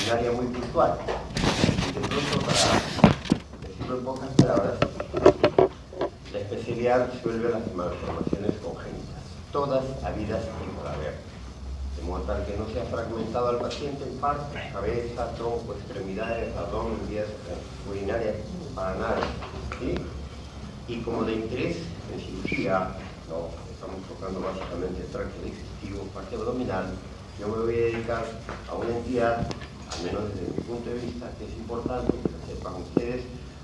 un área muy puntual. Y de pronto, para decirlo en pocas palabras, la especialidad resuelve las malformaciones congénitas, todas habidas y por haber, de modo tal que no sea fragmentado al paciente en partes, cabeza, tronco, extremidades, abdomen, vías urinarias, para nada, ¿sí? Y como de interés en cirugía, ¿no? Estamos tocando básicamente el tracto digestivo, parte abdominal, yo me voy a dedicar a una entidad, al menos desde mi punto de vista, que es importante que lo sepan ustedes,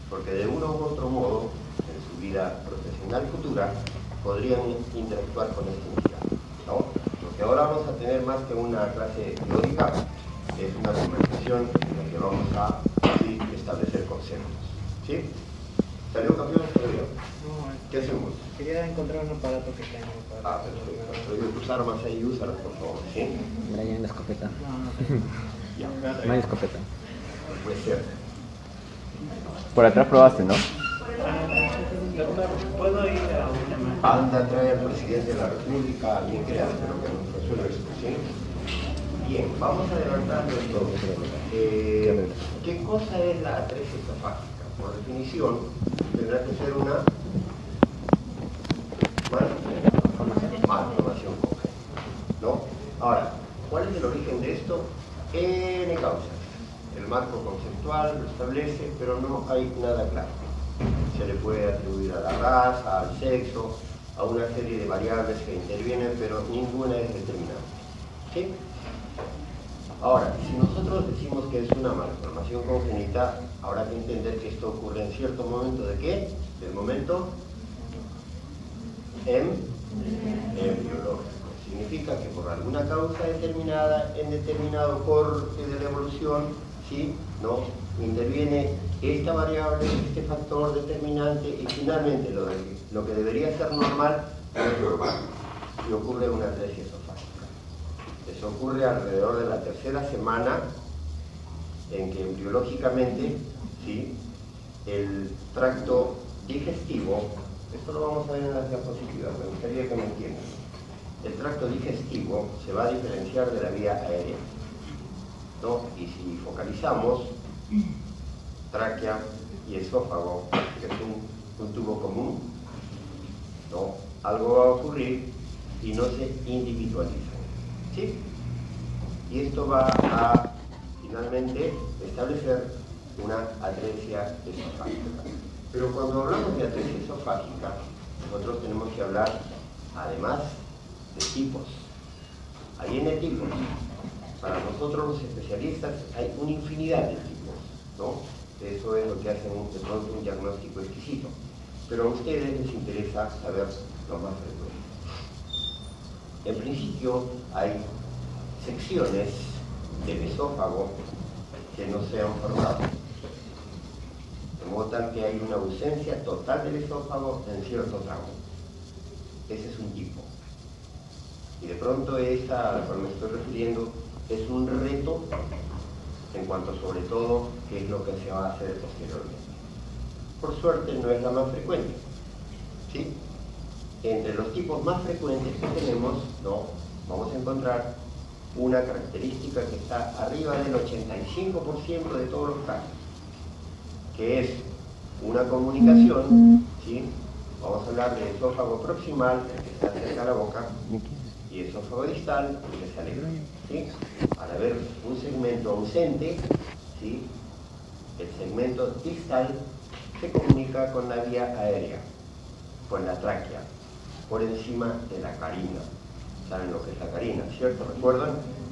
porque de uno u otro modo, en su vida profesional futura, podrían interactuar con esta entidad, ¿no? Lo que ahora vamos a tener más que una clase teórica es una conversación en la que vamos a así establecer conceptos, ¿sí? ¿Salió campeón o salió? No, ¿Qué hacemos? quería encontrar un aparato que tenga para... Perfecto. Prohíbe tus armas ahí, úsalas por favor, ¿sí? Brian, la escopeta. No, Ya, No hay escopeta. puede ser. Por atrás probaste, ¿no? Doctor, ¿puedo ir a una más? Anda, trae al presidente de la República, alguien crea, pero que nos resuelva esto, ¿sí? Bien, vamos adelantando entonces. ¿Qué cosa es la atresia esofágica? Por definición, tendrá que ser una malformación congénita, ¿no? Ahora, ¿cuál es el origen de esto? N causas. El marco conceptual lo establece, pero no hay nada claro. Se le puede atribuir a la raza, al sexo, a una serie de variables que intervienen, pero ninguna es determinante, ¿sí? Ahora, si nosotros decimos que es una malformación congénita, habrá que entender que esto ocurre en cierto momento ¿de qué? Del momento embriológico. Significa que por alguna causa determinada, en determinado corte de la evolución, ¿sí? ¿No? Interviene esta variable, este factor determinante y finalmente lo que debería ser normal no es normal y ocurre una atresia esofágica. Eso ocurre alrededor de la tercera semana en que embriológicamente, ¿sí? El tracto digestivo, esto lo vamos a ver en las diapositivas, me gustaría que me entiendan. El tracto digestivo se va a diferenciar de la vía aérea, ¿no? Y si focalizamos tráquea y esófago, que es un tubo común, ¿no? Algo va a ocurrir y no se individualiza, ¿sí? Y esto va a finalmente establecer una atresia esofágica. Pero cuando hablamos de atresia esofágica, nosotros tenemos que hablar, además, de tipos. Hay N tipos. Para nosotros los especialistas hay una infinidad de tipos, ¿no? Eso es lo que hace de pronto un diagnóstico exquisito. Pero a ustedes les interesa saber lo más frecuente. En principio hay secciones del esófago que no se han formado. De modo tal que hay una ausencia total del esófago en cierto tramo. Ese es un tipo. Y de pronto esa a la cual me estoy refiriendo es un reto en cuanto sobre todo qué es lo que se va a hacer posteriormente. Por suerte no es la más frecuente, ¿sí? Entre los tipos más frecuentes que tenemos, ¿no? Vamos a encontrar una característica que está arriba del 85% de todos los casos, que es una comunicación, ¿sí? Vamos a hablar de esófago proximal, el que está cerca de la boca, y esófago distal, el que se aleja, ¿sí? Al haber un segmento ausente, ¿sí? El segmento distal se comunica con la vía aérea, con la tráquea, por encima de la carina. ¿Saben lo que es la carina, cierto? ¿Recuerdan?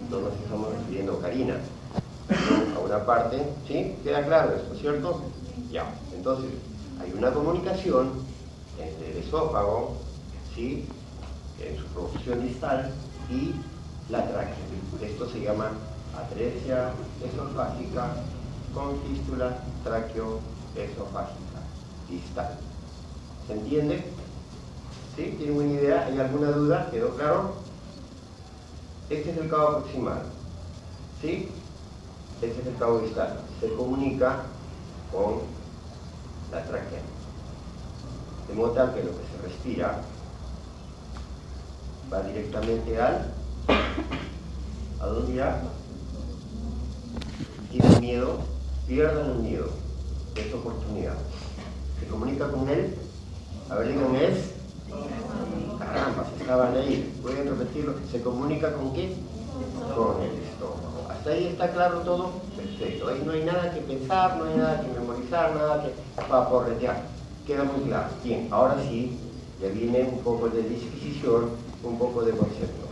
No nos estamos refiriendo a carina, sino a una parte, ¿sí? ¿Queda claro esto, cierto? Ya, entonces, hay una comunicación entre el esófago, ¿sí? En su porción distal y la tráquea. Esto se llama atresia esofágica con fístula tráqueo-esofágica distal. ¿Se entiende? ¿Sí? ¿Tienen una idea? ¿Hay alguna duda? ¿Quedó claro? Este es el cabo proximal, ¿sí? Este es el cabo distal. Se comunica con la tráquea. De modo tal que lo que se respira va directamente ¿a dónde irá? miedo, pierdan el miedo. Es oportunidad. Se comunica con él. A ver, digan, es. Caramba, si estaban ahí. ¿Pueden repetirlo? ¿Se comunica con qué? Con el estómago. ¿Hasta ahí está claro todo? Perfecto. Ahí no hay nada que pensar, no hay nada que memorizar, nada que paporretear. Queda muy claro. Bien, ahora sí, ya viene un poco de disquisición, un poco de concepto.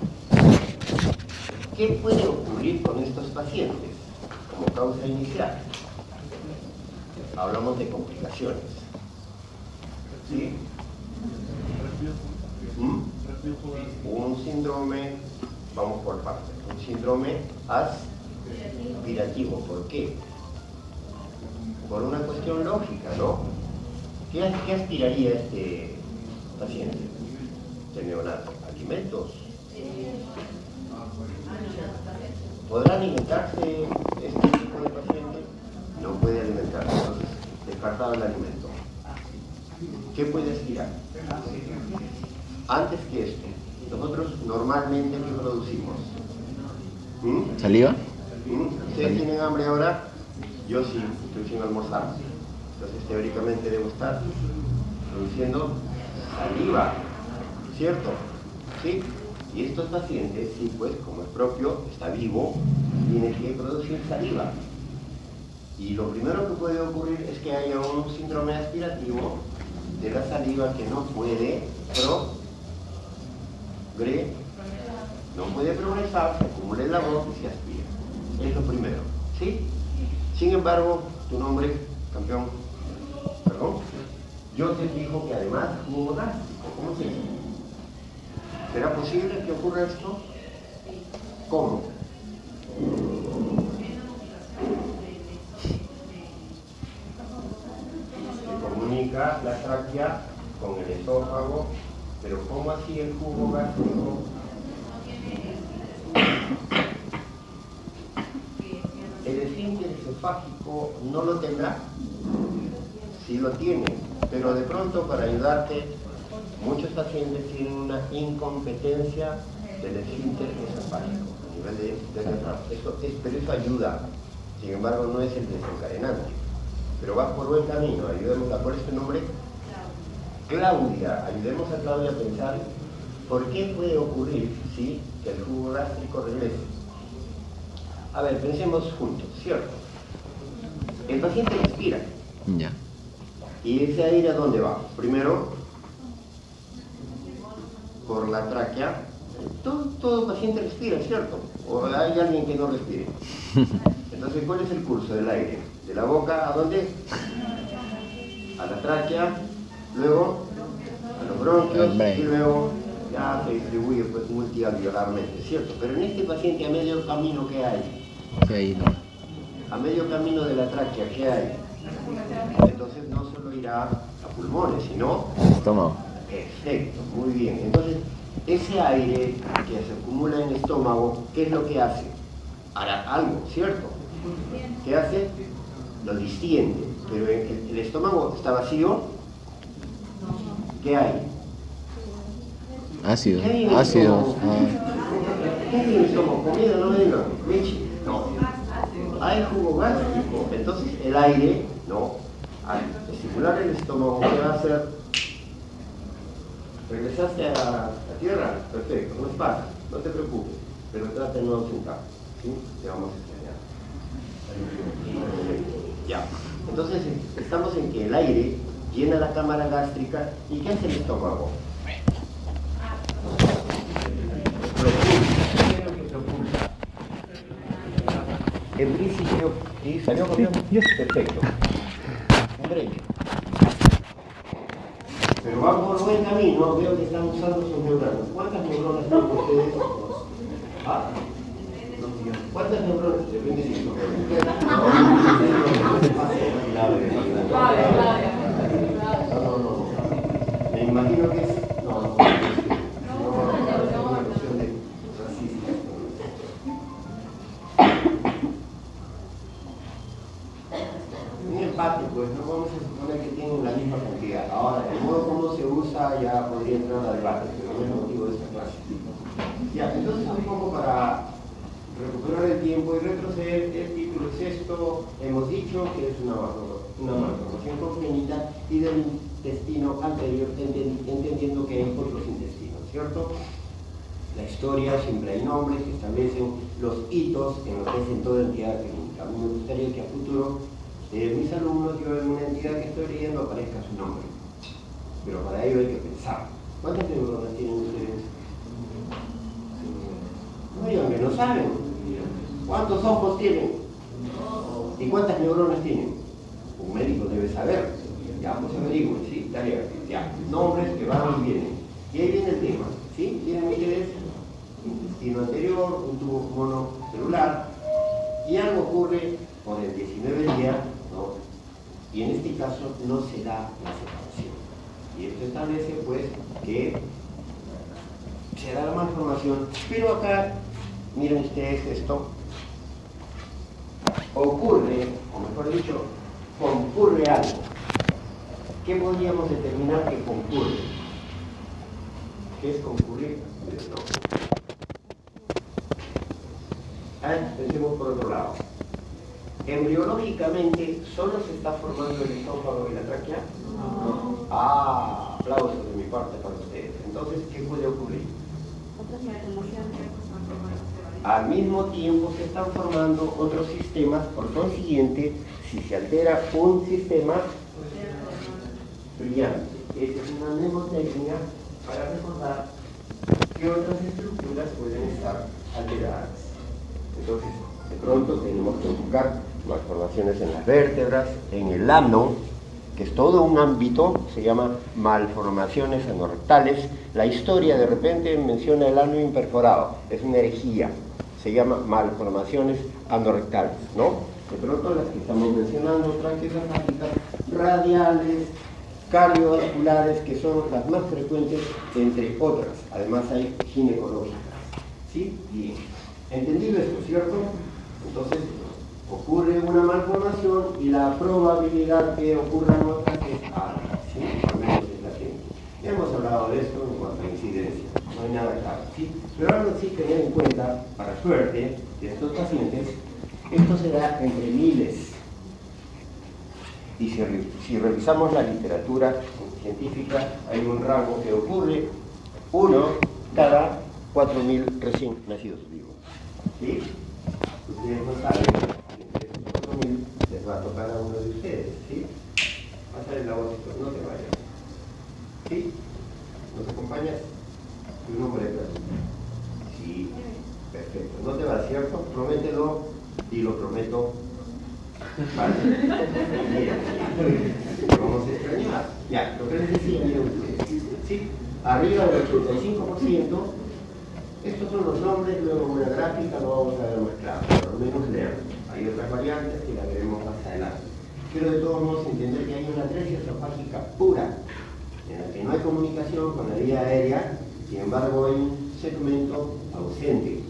¿Qué puede ocurrir con estos pacientes como causa inicial? Hablamos de complicaciones. ¿Sí? Un síndrome, vamos por partes, un síndrome aspirativo. ¿Por qué? Por una cuestión lógica, ¿no? ¿Qué aspiraría este paciente? Este neonato. ¿Alimentos? ¿Podrá alimentarse este tipo de paciente? No puede alimentarse, entonces descartado el alimento. ¿Qué puede aspirar? Antes que esto, nosotros normalmente ¿qué producimos? ¿Saliva? ¿Ustedes tienen hambre ahora? Yo sí, estoy sin almorzar. Entonces teóricamente debo estar produciendo saliva, ¿cierto? ¿Sí? Y estos pacientes, sí, pues como es propio, está vivo, tiene que producir saliva. Y lo primero que puede ocurrir es que haya un síndrome aspirativo de la saliva que no puede progresar, se acumula en la voz y se aspira. Es lo primero, ¿sí? Sin embargo, tu nombre, campeón, perdón, yo te digo que además jugo gástrico, ¿cómo se dice? ¿Será posible que ocurra esto? ¿Cómo? Se comunica la tráquea con el esófago, pero ¿cómo así el jugo gástrico? El esfínter esofágico no lo tendrá, sí lo tiene, pero de pronto para ayudarte, muchos pacientes tienen una incompetencia del esfínter esofágico a nivel de pero eso ayuda, sin embargo no es el desencadenante, pero va por buen camino. Ayudemos a por este nombre, Claudia, ayudemos a Claudia a pensar por qué puede ocurrir, ¿sí?, que el jugo gástrico regrese. A ver, pensemos juntos, ¿cierto? El paciente respira. Ya. ¿Y ese aire a dónde va? Primero, por la tráquea. Todo paciente respira, ¿cierto? ¿O hay alguien que no respire? Entonces, ¿cuál es el curso del aire? ¿De la boca a dónde? A la tráquea, luego a los bronquios y luego ya se distribuye pues multialveolarmente, ¿cierto? Pero en este paciente a medio camino, ¿qué hay? Sí, no. A medio camino de la tráquea, ¿qué hay? Entonces no solo irá a pulmones, sino... Estómago. Perfecto, muy bien. Entonces, ese aire que se acumula en el estómago, ¿qué es lo que hace? Hará algo, ¿cierto? ¿Qué hace? Lo distiende. Pero el estómago está vacío. ¿Qué hay? Ácido. ¿Qué hay en el Ácidos. estómago? ¿Qué hay en el estómago? ¿Comida? No me digan. Leche. No. Hay jugo gástrico. Entonces el aire, no. Al estimular el estómago, ¿qué va a hacer? ¿Regresaste a la tierra? Perfecto, no es fácil, no te preocupes, pero trata de no ausentar, ¿sí? Te vamos a extrañar. Ya, entonces estamos en que el aire llena la cámara gástrica, ¿y qué hace el estómago? Propulsa. ¿Qué es lo que propulsa? En principio, ¿sí? ¿Salió campeón? Perfecto. Derecho. Pero va por buen camino, veo que están usando sus neuronas. ¿Cuántas neuronas tienen ustedes? ¿Ah? ¿Cuántas neuronas? Depende de eso. No. Me imagino que es... No, es una cuestión de racismo. Un empate, pues no vamos a suponer que tienen la misma cantidad. Ahora, el modo como se usa ya podría entrar a debate, pero no es motivo de esta clase. Ya, entonces un poco para recuperar el tiempo y retroceder, el título es esto hemos dicho que es una malformación congénita y del intestino anterior, entendiendo que hay otros intestinos, ¿cierto? La historia, siempre hay nombres que establecen los hitos en lo que es en toda entidad clínica. A mí me gustaría que a futuro mis alumnos, yo en una entidad que estoy leyendo, aparezca su nombre. Pero para ello hay que pensar. ¿Cuántas neuronas tienen ustedes? No digan que no saben. ¿Cuántos ojos tienen? ¿Y cuántas neuronas tienen? Un médico debe saber. Ya, pues averigüen, ¿sí? Tarea. Ya, nombres que van y vienen. Y ahí viene el tema, ¿sí? Tienen ustedes intestino anterior, un tubo monocelular, y algo ocurre con el 19 día, ¿no? Y en este caso no se da la separación. Y esto establece, pues, que se da la malformación, pero acá, miren ustedes esto, ocurre, o mejor dicho, concurre algo. ¿Qué podríamos determinar que concurre? ¿Qué es concurrir? Pensemos por otro lado. Embriológicamente, ¿solo se está formando el esófago y la tráquea? No. Ah, aplausos de mi parte para ustedes. Entonces, ¿qué puede ocurrir? Al mismo tiempo se están formando otros sistemas, por consiguiente, si se altera un sistema brillante. Esta es una mnemotecnia para recordar que otras estructuras pueden estar alteradas. Entonces, de pronto tenemos que buscar malformaciones en las vértebras, en el ano, que es todo un ámbito, se llama malformaciones anorrectales. La historia de repente menciona el ano imperforado, es una herejía, se llama malformaciones anorrectales, ¿no? De pronto las que estamos mencionando, traqueosofágicas, radiales, cardiovasculares, que son las más frecuentes, entre otras. Además hay ginecológicas, ¿sí? Bien. ¿Entendido esto, cierto? Entonces, ocurre una malformación y la probabilidad que ocurran otras es alta, ¿sí? Al menos es la gente. Ya hemos hablado de esto en cuanto a incidencia, no hay nada claro, ¿sí? Pero ahora sí tener en cuenta, para suerte de estos pacientes, esto se da entre miles. Y si revisamos la literatura científica, hay un rango que ocurre 1 cada 4.000 recién nacidos vivos. ¿Sí? Ustedes no saben que entre esos 4.000 les va a tocar a uno de ustedes. ¿Sí? Pásale la voz, no te vayas. ¿Sí? ¿Nos acompañas? Tu nombre de clase. Sí, perfecto. No te vas, ¿cierto? Promételo y lo prometo. Vale. Mira, vamos a extrañar. Ya, lo que les decía, miren ustedes. ¿Sí? Arriba del 85%, estos son los nombres, luego en una gráfica lo vamos a ver más claro, pero al menos lean. Hay otras variantes que las veremos más adelante. Pero de todos modos entender que hay una atresia esofágica pura, en la que no hay comunicación con la vía aérea, sin embargo hay un segmento ausente.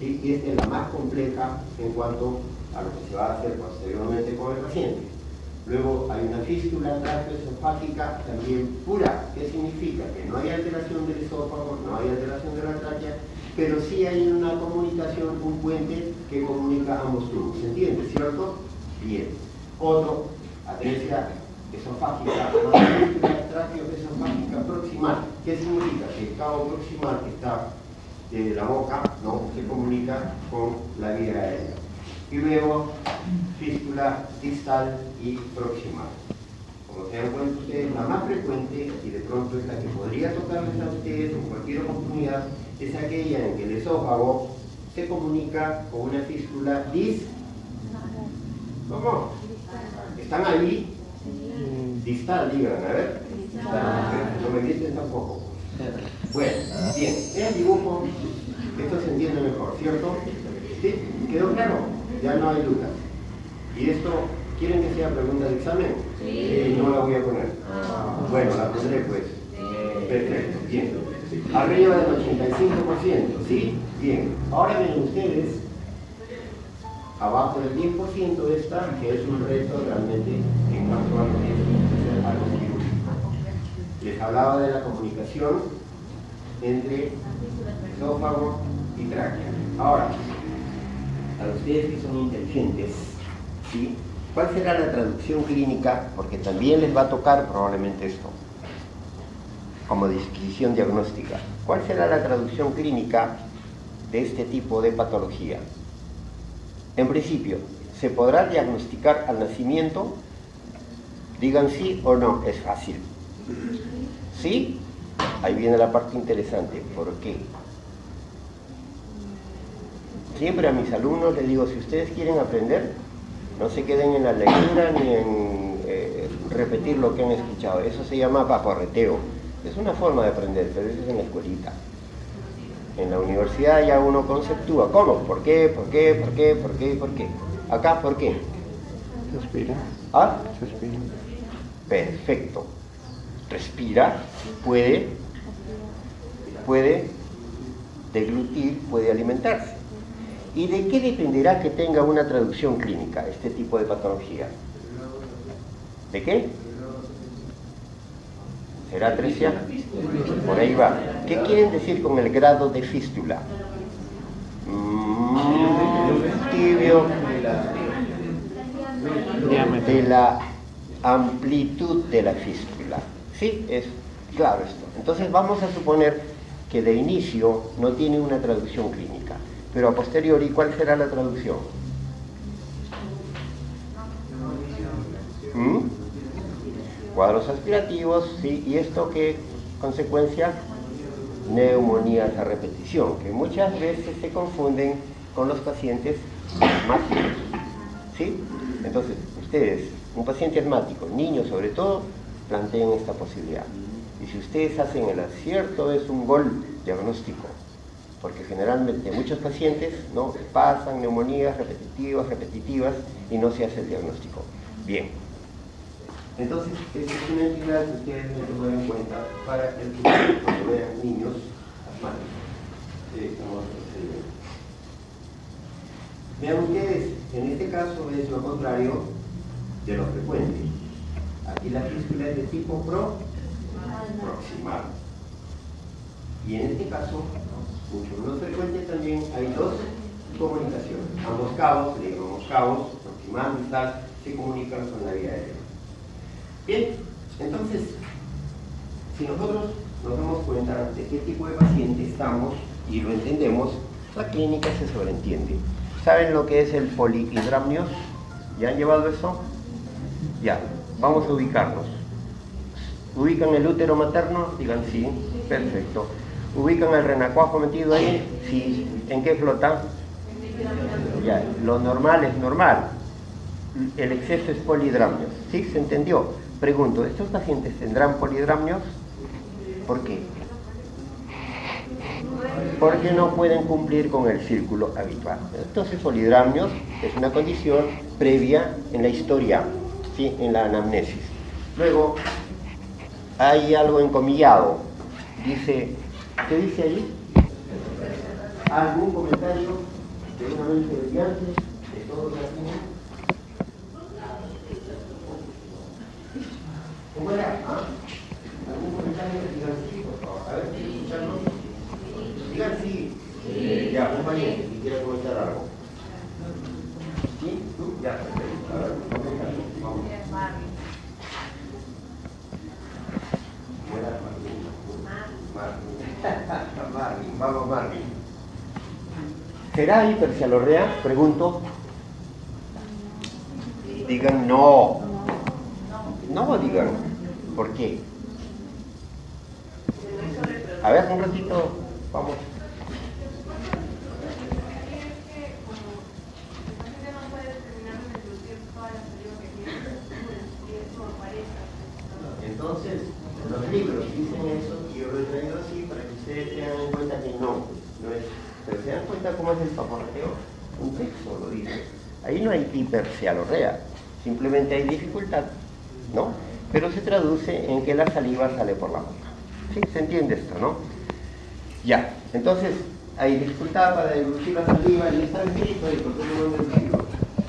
¿Sí? Y esta es la más compleja en cuanto a lo que se va a hacer posteriormente con el paciente. Luego hay una fístula traqueoesofágica también pura. ¿Qué significa? Que no hay alteración del esófago, no hay alteración de la tráquea, pero sí hay una comunicación, un puente que comunica ambos tubos. ¿Se entiende, cierto? Bien. Otro, atresia esofágica, fístula traqueoesofágica proximal. ¿Qué significa? Que el cabo proximal que está de la boca, ¿no?, se comunica con la vía aérea. Y luego fístula distal y proximal. Como se dan cuenta ustedes, la más frecuente, y de pronto es la que podría tocarles a ustedes en cualquier oportunidad, es aquella en que el esófago se comunica con una fístula distal. ¿Cómo? ¿Están ahí? Distal, digan, a ver. No me griten tampoco. Bueno, bien, en el dibujo esto se entiende mejor, ¿cierto? ¿Sí? ¿Quedó claro? Ya no hay dudas. ¿Y esto quieren que sea pregunta de examen? Sí. No la voy a poner. Bueno, la pondré pues. Perfecto, bien. Arriba del 85%, ¿sí? Bien. Ahora ven ustedes, abajo del 10% de esta, que es un reto realmente en cuanto a lo que es algo quirúrgico. Les hablaba de la comunicación entre esófago y tráquea. Ahora, a ustedes que son inteligentes, ¿sí? ¿Cuál será la traducción clínica? Porque también les va a tocar probablemente esto, como disquisición diagnóstica. ¿Cuál será la traducción clínica de este tipo de patología? En principio, ¿se podrá diagnosticar al nacimiento? Digan sí o no, es fácil. ¿Sí? Ahí viene la parte interesante. ¿Por qué? Siempre a mis alumnos les digo, si ustedes quieren aprender, no se queden en la lectura ni en repetir lo que han escuchado. Eso se llama paporreteo. Es una forma de aprender, pero eso es en la escuelita. En la universidad ya uno conceptúa. ¿Cómo? ¿Por qué? ¿Por qué? ¿Por qué? ¿Por qué? ¿Por qué? Acá, ¿por qué? Respira. ¿Ah? Respira. Perfecto. Respira, puede deglutir, puede alimentarse. ¿Y de qué dependerá que tenga una traducción clínica este tipo de patología? ¿De qué? ¿Será atresia? Por ahí va. ¿Qué quieren decir con el grado de fístula? Tibio. De la amplitud de la fístula. Sí, es claro esto. Entonces vamos a suponer que de inicio no tiene una traducción clínica, pero a posteriori, ¿cuál será la traducción? Cuadros aspirativos, sí, y esto qué consecuencia, neumonías a repetición, que muchas veces se confunden con los pacientes asmáticos, ¿sí? Entonces, ustedes, un paciente asmático, niños sobre todo, planteen esta posibilidad. Y si ustedes hacen el acierto, es un gol diagnóstico, porque generalmente muchos pacientes no pasan neumonías repetitivas y no se hace el diagnóstico. Bien. Entonces, esta es una entidad que ustedes deben tomar en cuenta para el futuro, cuando vean niños asmáticos. Vean ustedes, en este caso es lo contrario de lo frecuente. Aquí la fístula es de tipo proximal. Y en este caso, mucho menos frecuente también, hay dos comunicaciones. Ambos cabos, proximal, distal, se comunican con la vía aérea. Bien, entonces, si nosotros nos damos cuenta de qué tipo de paciente estamos y lo entendemos, la clínica se sobreentiende. ¿Saben lo que es el polihidramnios? ¿Ya han llevado eso? Ya, vamos a ubicarnos. ¿Ubican el útero materno? Digan sí, perfecto. ¿Ubican el renacuajo metido ahí? Sí. ¿En qué flota? Ya, lo normal es normal. El exceso es polihidramnios. ¿Sí? ¿Se entendió? Pregunto, ¿estos pacientes tendrán polihidramnios? ¿Por qué? Porque no pueden cumplir con el círculo habitual. Entonces, polihidramnios es una condición previa en la historia, ¿sí? En la anamnesis. Luego, hay algo encomillado. Dice, ¿qué dice ahí? ¿Algún comentario de una mente brillante de todos los latinos? ¿Cómo era? ¿Ah? ¿Algún comentario? Digan sí, por favor. A ver, ¿quieren escucharnos? Digan sí. Ya, compañero, si quiere comentar algo. ¿Sí? ¿Tú? Ya, perfecto. A ver, comentario. Vamos. Marvin, vamos Marvin. ¿Será hipercialorrea? Pregunto. Digan no. No digan. ¿Por qué? A ver, un ratito, vamos. Entonces, los libros dicen eso y yo lo he traído así para que ustedes tengan en cuenta que no es. Pero se dan cuenta cómo es el paporreteo. Un texto lo dice. Ahí no hay hipercialorrea, simplemente hay dificultad, ¿no? Pero se traduce en que la saliva sale por la boca. ¿Sí? ¿Se entiende esto, no? Ya, entonces hay dificultad para deglutir la saliva y está escrito y por todo el libro.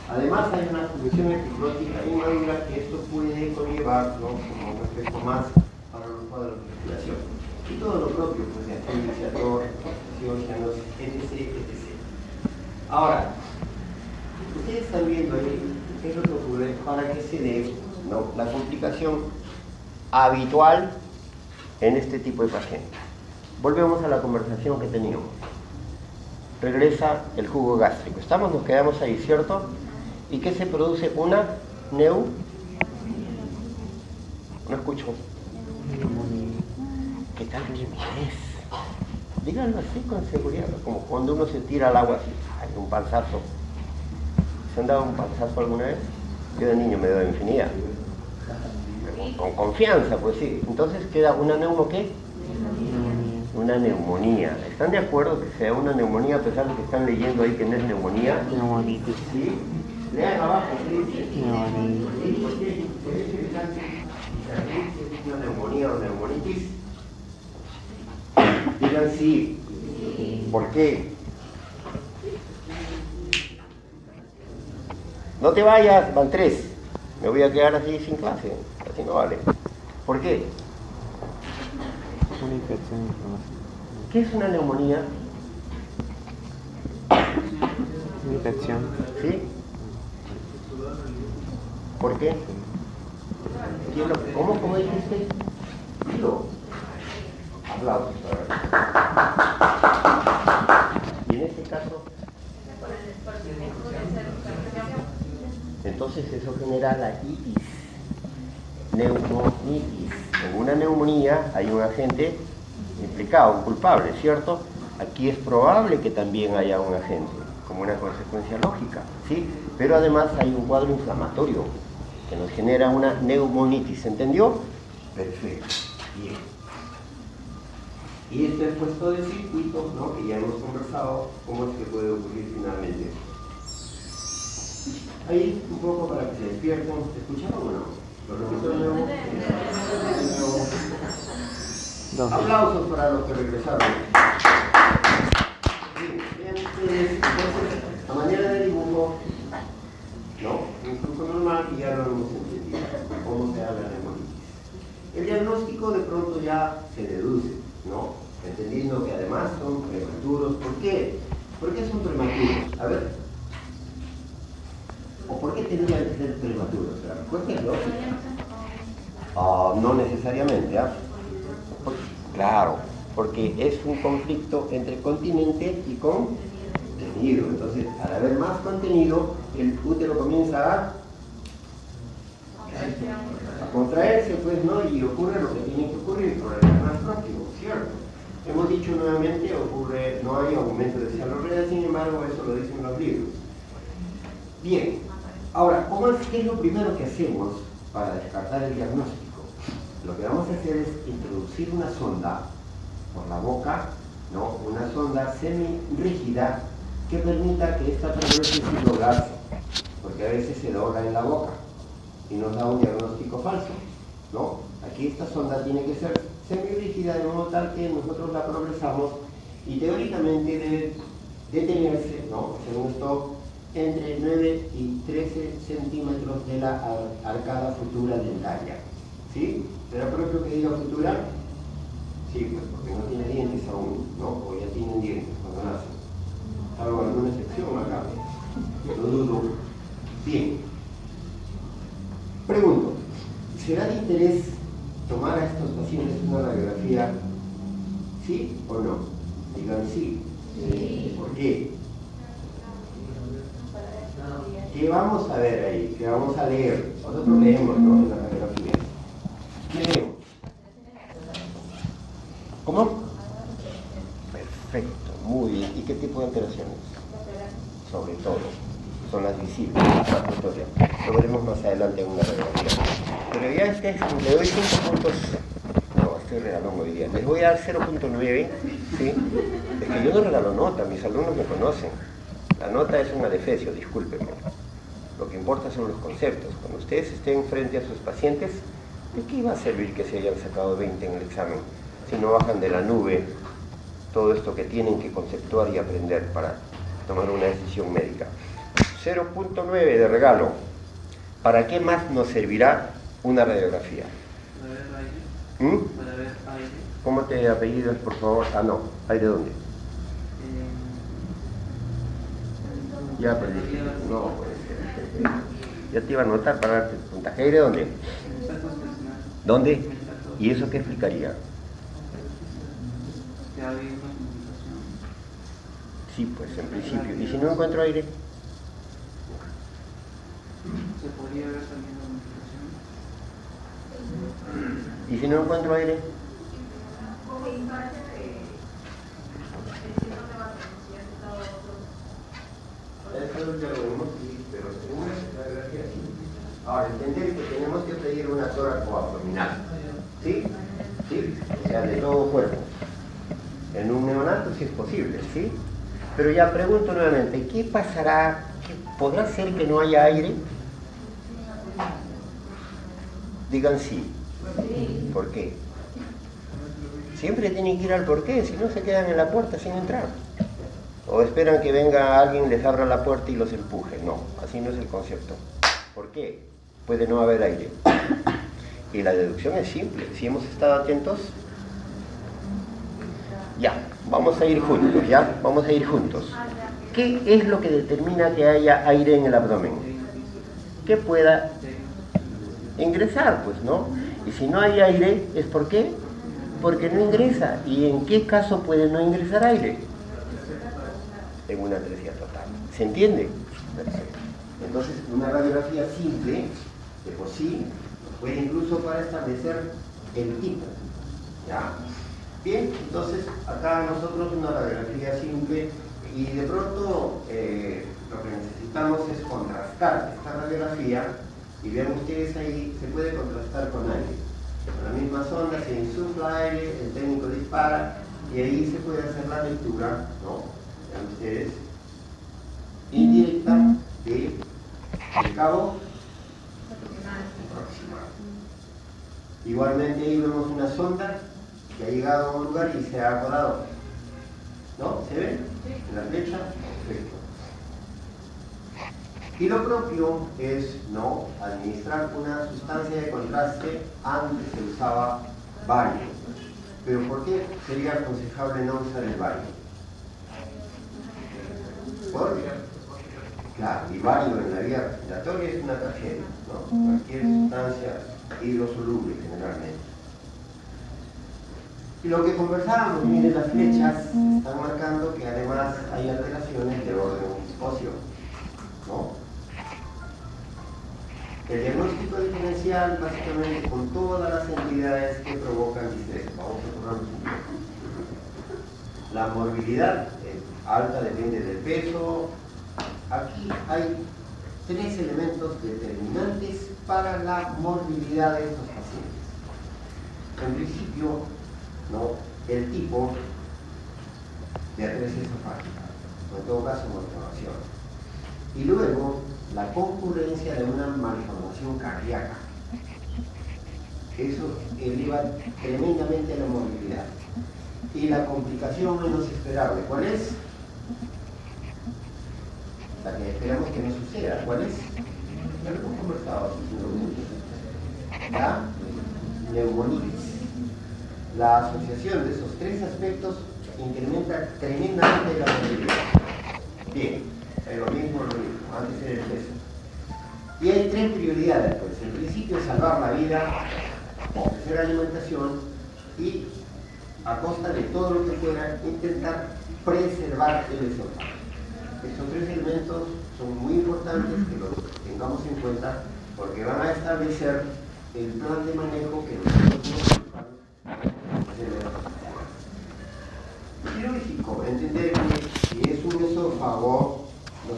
Además hay una función epiglotica inmadura que esto puede conllevar, ¿no? Como un efecto más para los cuadros de respiración. Y todo lo propio, pues de iniciador, etc, etc. Ahora, Ustedes están viendo ahí qué es lo que ocurre para que se dé, ¿no?, la complicación habitual en este tipo de pacientes. Volvemos a la conversación que teníamos. Regresa el jugo gástrico. Nos quedamos ahí, ¿cierto? ¿Y qué se produce? Una no escucho. ¿Qué tal timidez? Díganlo así con seguridad, como cuando uno se tira al agua así, hay un panzazo. ¿Se han dado un panzazo alguna vez? Yo de niño me he dado infinidad. Pero con confianza, pues sí. Entonces queda una ¿qué? Una neumonía. ¿Están de acuerdo que sea una neumonía a pesar de que están leyendo ahí que no es neumonía? Neumonitis. ¿Sí? Lean abajo, ¿sí? Neumonitis. ¿Por qué? ¿Por qué es una neumonía o neumonitis? Digan sí. ¿Por qué? No te vayas, van 3. Me voy a quedar así sin clase. Así no vale. ¿Por qué? Una infección inflamatoria. ¿Qué es una neumonía? Una infección. ¿Sí? ¿Por qué? ¿Cómo dijiste? Dilo. Aplausos. Y en este caso, entonces eso genera la itis, neumonitis. En una neumonía hay un agente implicado, un culpable, ¿cierto? Aquí es probable que también haya un agente, como una consecuencia lógica, ¿sí? Pero además hay un cuadro inflamatorio que nos genera una neumonitis, ¿se entendió? Perfecto, bien. Y esto es puesto de circuito, ¿no?, que ya hemos conversado, cómo es que puede ocurrir finalmente. Ahí, un poco para que se despierten, ¿escucharon o no? Lo repito de nuevo. Aplausos para los que regresaron. Bien, entonces, a manera de dibujo, ¿no?, un flujo normal, y ya lo hemos entendido, cómo se habla de neumonitis. El diagnóstico de pronto ya se deduce, ¿no?, entendiendo que además son prematuros. ¿Por qué? ¿Por qué son prematuros? A ver. ¿O por qué tendrían que ser prematuros? ¿Por qué no? No necesariamente, ¿ah? Claro, porque es un conflicto entre continente y contenido. Entonces, al haber más contenido, el útero comienza a contraerse, pues, ¿no? Y ocurre lo que tiene que ocurrir por el más próximo, ¿cierto? Hemos dicho nuevamente, no hay aumento de cialorrea, sin embargo, eso lo dicen los libros. Bien, ahora, ¿qué es lo primero que hacemos para descartar el diagnóstico? Lo que vamos a hacer es introducir una sonda por la boca, ¿no?, una sonda semi-rígida que permita que esta progrese sin doblarse, porque a veces se dobla en la boca y nos da un diagnóstico falso, ¿no? Aquí esta sonda tiene que ser semi-rígida de modo tal que nosotros la progresamos y teóricamente debe detenerse, ¿no?, según esto, entre 9 y 13 centímetros de la arcada futura dentaria. ¿Sí? ¿Será propio que diga futura? Sí, pues porque no tiene dientes aún, ¿no? O ya tienen dientes cuando nacen. ¿Salvo alguna excepción acá? Lo dudo. Bien. Pregunto, ¿será de interés tomar a estos pacientes una radiografía? ¿Sí o no? Digan sí. Sí. ¿Por qué? ¿Qué vamos a ver ahí? ¿Qué vamos a leer? Nosotros leemos, ¿no?, en la radiografía. ¿Qué leemos? ¿Cómo? Perfecto, muy bien. ¿Y qué tipo de alteraciones? Sobre todo, son las visibles, las respiratorias. Lo veremos más adelante en una radiografía. Pero ya le doy 5 puntos. No, estoy regalando hoy día. Les voy a dar 0.9, ¿sí? Es que yo no regalo nota, mis alumnos me conocen. La nota es un adefesio, discúlpenme. Lo que importa son los conceptos. Cuando ustedes estén frente a sus pacientes, ¿de qué va a servir que se hayan sacado 20 en el examen si no bajan de la nube todo esto que tienen que conceptuar y aprender para tomar una decisión médica? 0.9 de regalo. ¿Para qué más nos servirá una radiografía? ¿Para ver aire? ¿Cómo te apellidas, por favor? Ah, no. ¿Hay de dónde? Ya perdiste. No puede ser. Ya te iba a anotar para darte tu puntaje. ¿Aire dónde? ¿Dónde? ¿Y eso qué explicaría? Sí, pues en principio. ¿Y si no encuentro aire? Se podría haber salido de ¿Y si no encuentro aire? Eso es lo que vemos, sí, pero según la radiografía sí. Ahora, entender que tenemos que pedir una tóraco-abdominal. ¿Sí? ¿Sí? O sea, de todo cuerpo. En un neonato sí es posible, ¿sí? Pero ya pregunto nuevamente, ¿qué pasará? ¿Podrá ser que no haya aire? Digan sí. ¿Por qué? Siempre tienen que ir al por qué, si no se quedan en la puerta sin entrar. O esperan que venga alguien, les abra la puerta y los empuje. No, así no es el concepto. ¿Por qué? Puede no haber aire. Y la deducción es simple. Si hemos estado atentos, ya, vamos a ir juntos, ¿ya? Vamos a ir juntos. ¿Qué es lo que determina que haya aire en el abdomen? Que pueda ingresar, pues, ¿no? Y si no hay aire, ¿es por qué? Porque no ingresa. ¿Y en qué caso puede no ingresar aire? En una atresia total. ¿Se entiende? Perfecto. Entonces, una radiografía simple, de por sí, puede incluso para establecer el tipo. ¿Ya? Bien, entonces, acá nosotros una radiografía simple y de pronto lo que necesitamos es contrastar esta radiografía y vean ustedes ahí, se puede contrastar con aire. Con la misma sonda se insufla aire, el técnico dispara y ahí se puede hacer la lectura, ¿no? Vean ustedes, indirecta del cabo aproximado. Igualmente ahí vemos una sonda que ha llegado a un lugar y se ha colado. ¿No? ¿Se ve? En la flecha. Perfecto. Y lo propio es no administrar una sustancia de contraste. Antes se usaba bario. Pero ¿por qué sería aconsejable no usar el bario? ¿Por? Claro, y bario en la vía respiratoria es una tragedia, ¿no? Cualquier sustancia hidrosoluble generalmente. Y lo que conversábamos, miren, las flechas están marcando que además hay alteraciones de orden óseo, ¿no? El diagnóstico diferencial básicamente con todas las entidades que provocan distrés. Vamos a tomarnos un poco. La morbilidad alta depende del peso. Aquí hay 3 elementos determinantes para la morbilidad de estos pacientes. En principio, ¿no? El tipo de atresia esofágica, o en todo caso malformación. Y luego, la concurrencia de una malformación cardíaca. Eso eleva tremendamente la morbilidad. Y la complicación menos esperable, ¿cuál es? La que esperamos que no suceda, ¿cuál es? Ya lo hemos conversado hace ¿ya? Neumonitis. La asociación de esos 3 aspectos incrementa tremendamente la morbilidad. Bien, es lo mismo, antes era el peso. Y hay 3 prioridades, pues. En principio, salvar la vida, ofrecer alimentación y, a costa de todo lo que fuera, intentar preservar el esófago. Estos 3 elementos son muy importantes que los tengamos en cuenta porque van a establecer el plan de manejo que nosotros quirúrgico. Entender que si es un esófago lo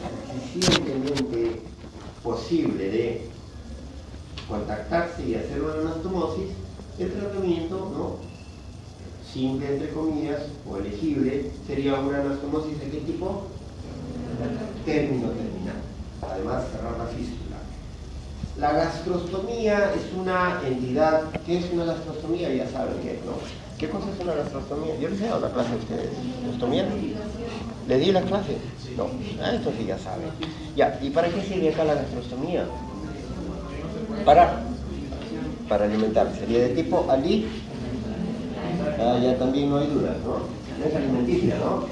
suficientemente posible de contactarse y hacer una anastomosis, el tratamiento, ¿no?, simple entre comillas o elegible sería una anastomosis de qué tipo? Término terminal. Además, cerrar la fístula. La gastrostomía es una entidad. ¿Qué es una gastrostomía? Ya saben qué es, ¿no? ¿Qué cosa es una gastrostomía? Yo les he dado la clase a ustedes. ¿Gastrostomía? ¿Le di la clase? No. Ah, esto sí ya saben. Ya, ¿y para qué sirve acá la gastrostomía? Para alimentar. Sería de tipo ali. Ah, ya también no hay dudas, ¿no? No es alimenticia, ¿no?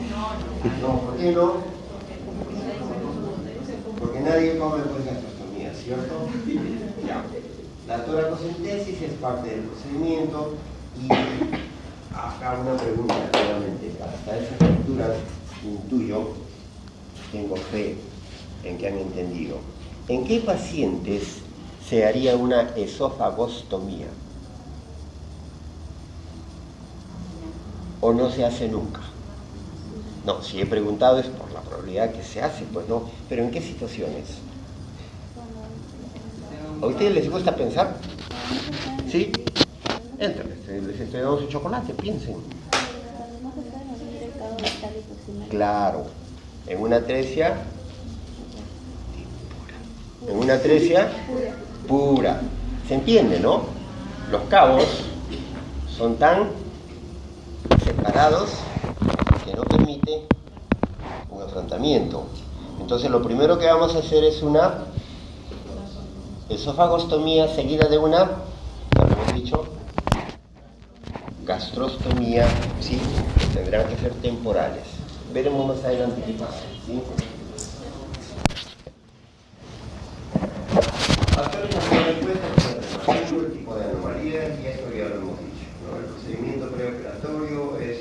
No, ¿por qué no? Nadie come pues gastrostomía, ¿cierto? Ya. La toracocentesis es parte del procedimiento y acá una pregunta nuevamente. Hasta esas lecturas intuyo, tengo fe en que han entendido. ¿En qué pacientes se haría una esofagostomía? ¿O no se hace nunca? No, si he preguntado es por la probabilidad que se hace, pues no. ¿Pero en qué situaciones? ¿A ustedes les gusta pensar? ¿Sí? Entren, les estoy dando su chocolate, piensen. Claro, en una atresia pura. ¿Se entiende, no? Los cabos son tan separados que no permite un afrontamiento. Entonces lo primero que vamos a hacer es una esofagostomía seguida de una, como hemos dicho, gastrostomía, ¿sí? Tendrán que ser temporales. Veremos más adelante qué pasa, ¿sí? Factores respuesta el tipo de anomalías, y esto ya lo hemos dicho, ¿no? El procedimiento preoperatorio es,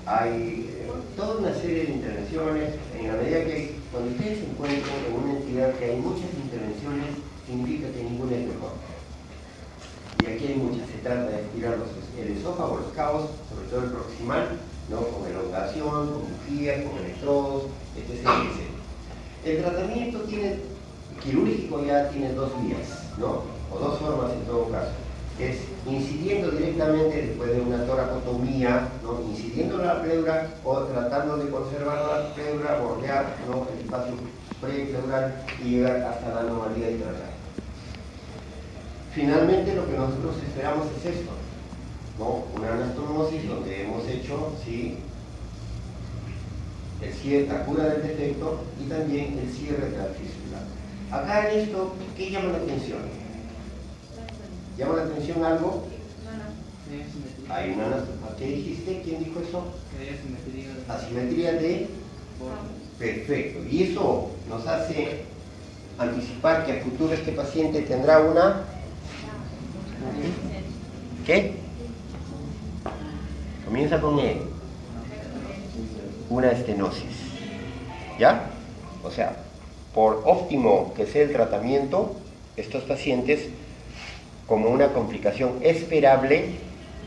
hay toda una serie de intervenciones. En la medida que cuando ustedes se encuentran en una entidad que hay muchas intervenciones, significa que ninguna es mejor. Y aquí hay muchas. Se trata de estirar el esófago, los cabos, sobre todo el proximal, ¿no? Con elongación, con bujías, con electrodos, etc. El tratamiento quirúrgico ya tiene dos vías, ¿no? O dos formas en todo caso. Es incidiendo directamente después de una toracotomía, ¿no? Incidiendo en la pleura o tratando de conservar la pleura, bordear, ¿no? El espacio prepleural y llegar hasta la anomalía y tratar. Finalmente lo que nosotros esperamos es esto, ¿no? Una anastomosis donde hemos hecho, ¿sí?, el cierre, la cura del defecto y también el cierre de la fístula. Acá en esto, ¿qué llama la atención? ¿Llama la atención algo? Hay una anastomosis. ¿Qué dijiste? ¿Quién dijo eso? Asimetría de... Perfecto. Y eso nos hace anticipar que a futuro este paciente tendrá una... ¿Qué? Comienza con E. Una estenosis. ¿Ya? O sea, por óptimo que sea el tratamiento, estos pacientes, como una complicación esperable,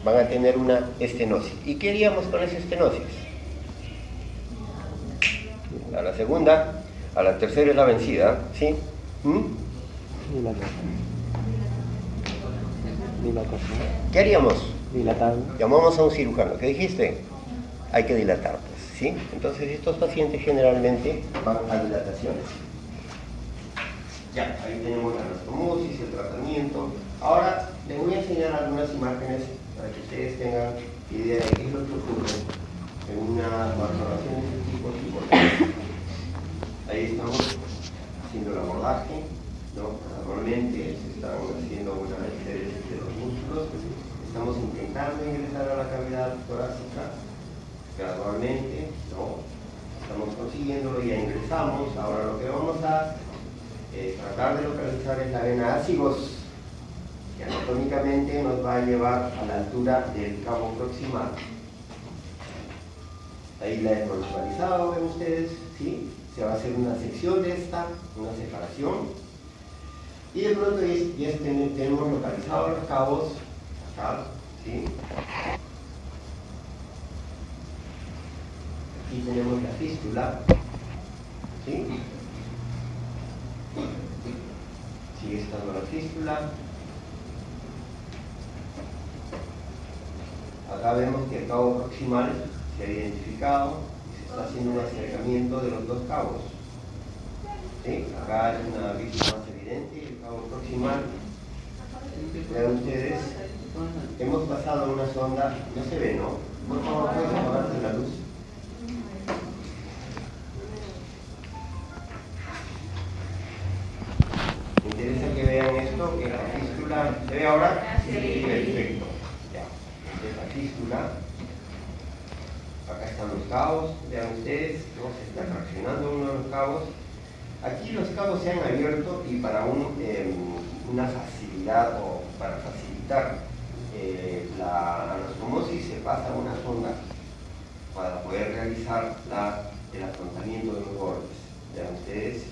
van a tener una estenosis. ¿Y qué haríamos con esa estenosis? A la segunda, a la tercera es la vencida, ¿sí? Dilatación. ¿Qué haríamos? Dilatar. Llamamos a un cirujano. ¿Qué dijiste? Hay que dilatar, pues, ¿sí? Entonces estos pacientes generalmente van a dilataciones. Ya, ahí tenemos la anastomosis, el tratamiento. Ahora les voy a enseñar algunas imágenes para que ustedes tengan idea de qué es lo que ocurre en una malformación de este tipo. Ahí estamos haciendo el abordaje, ¿no? Normalmente se están haciendo una serie de los músculos. Estamos intentando ingresar a la cavidad torácica gradualmente, ¿no? Estamos consiguiéndolo, ya ingresamos. Ahora lo que vamos a tratar de localizar es la vena ácigos, que anatómicamente nos va a llevar a la altura del cabo proximal. Ahí la he visualizado, ven ustedes, ¿sí? Se va a hacer una sección de esta, una separación, y de pronto ya tenemos localizados los cabos acá, ¿sí? Aquí tenemos la fístula, ¿sí? Sigue estando la fístula. Acá vemos que el cabo proximal se ha identificado y se está haciendo un acercamiento de los dos cabos, ¿sí? Acá es una vista más evidente, el cabo proximal. Vean ustedes, hemos pasado una sonda, no se ve, ¿no? Por favor, ¿puedes apagarte la luz? Me interesa que vean esto, que la fístula, ¿se ve ahora? Sí, perfecto. Ya, esta es la fístula. Acá están los cabos, vean ustedes, ¿no? Se está fraccionando uno de los cabos. Aquí los cabos se han abierto y para una facilidad o para facilitar la anastomosis se pasa una sonda para poder realizar el afrontamiento de los bordes. Vean ustedes.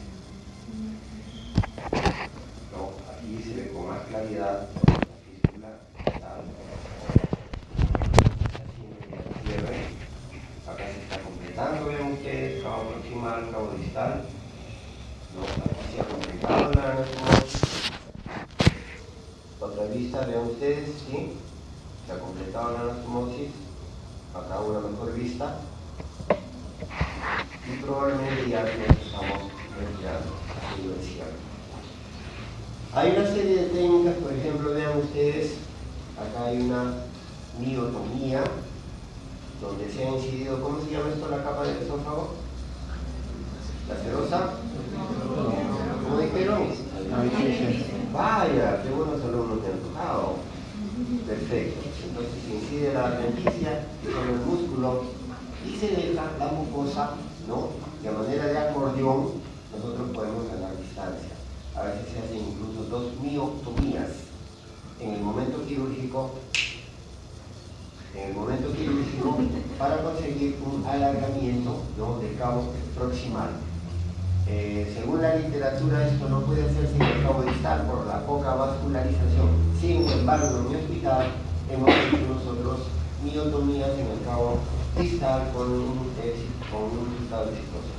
No, aquí se ve con más claridad la fístula. Acá se está completando, vean ustedes, cabo proximal, cabo distal. ¿No? Aquí se ha completado la anastomosis. Otra vista, vean ustedes, ¿sí? Se ha completado la anastomosis. Acá una mejor vista. Y probablemente ya nos estamos retirando, así lo decía. Hay una serie de técnicas, por ejemplo, vean ustedes, acá hay una miotomía, donde se ha incidido, ¿cómo se llama esto, la capa del esófago? ¿La serosa? ¿Cómo dijeron? Vaya, qué buenos alumnos me han tocado. Perfecto. Entonces se incide la adventicia sobre el músculo y se deja la mucosa, ¿no? De manera de acordeón, nosotros podemos ganar distancia. A veces se hacen incluso 2 miotomías en el momento quirúrgico para conseguir un alargamiento, ¿no?, del cabo proximal. Según la literatura, esto no puede hacerse en el cabo distal por la poca vascularización. Sin embargo, en mi hospital hemos hecho nosotros miotomías en el cabo distal con un resultado exitoso.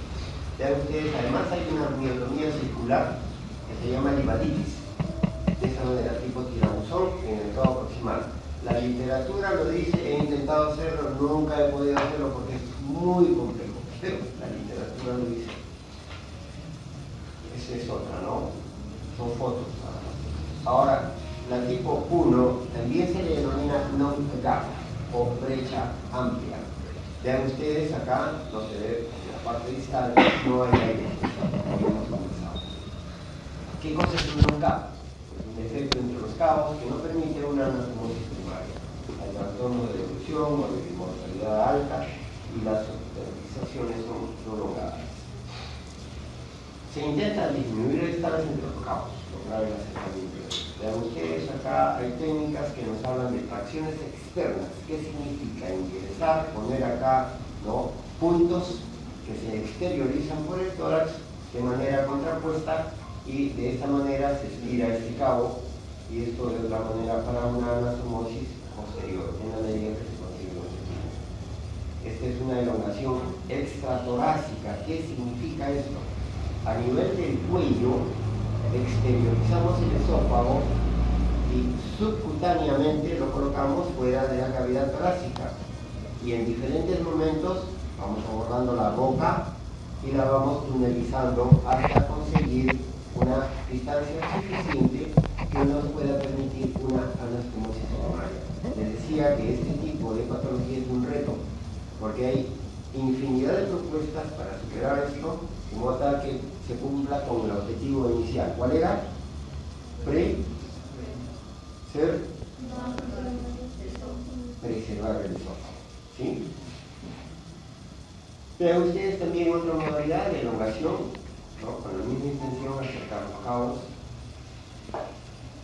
Vean ustedes, además hay una miotomía circular que se llama libaditis, de esa manera, tipo tirabuzón en el cabo proximal. La literatura lo dice, he intentado hacerlo, nunca he podido hacerlo porque es muy complejo, pero la literatura lo dice. Esa es otra, ¿no? Son fotos. Ahora, la tipo 1 también se le denomina non-gap o brecha amplia. Vean ustedes acá, no se ve en la parte distal, no hay aire. ¿Qué cosa es un non-gap? Pues un defecto entre los cabos que no permite una anastomosis primaria. Hay trastornos de evolución o de mortalidad alta y las hospitalizaciones son prolongadas. Se intenta disminuir el distancia entre los cabos, lograr el acercamiento. Vean ustedes, acá hay técnicas que nos hablan de tracciones externas. ¿Qué significa? Ingresar, poner acá, ¿no?, puntos que se exteriorizan por el tórax de manera contrapuesta y de esta manera se estira este cabo y esto de otra manera para una anastomosis posterior, en la medida que se consigue los objetivos. Esta es una elongación extratorácica. ¿Qué significa esto? A nivel del cuello, exteriorizamos el esófago y subcutáneamente lo colocamos fuera de la cavidad torácica. Y en diferentes momentos vamos abordando la boca y la vamos tunelizando hasta conseguir una distancia suficiente que nos pueda permitir una anastomosis primaria. Les decía que este tipo de patología es un reto, porque hay infinidad de propuestas para superar esto, de modo tal que se cumpla con el objetivo inicial. ¿Cuál era? Preservar el esófago. ¿Sí? Vean ustedes también otra modalidad de elongación, ¿no?, con la misma intención, acercar los cabos.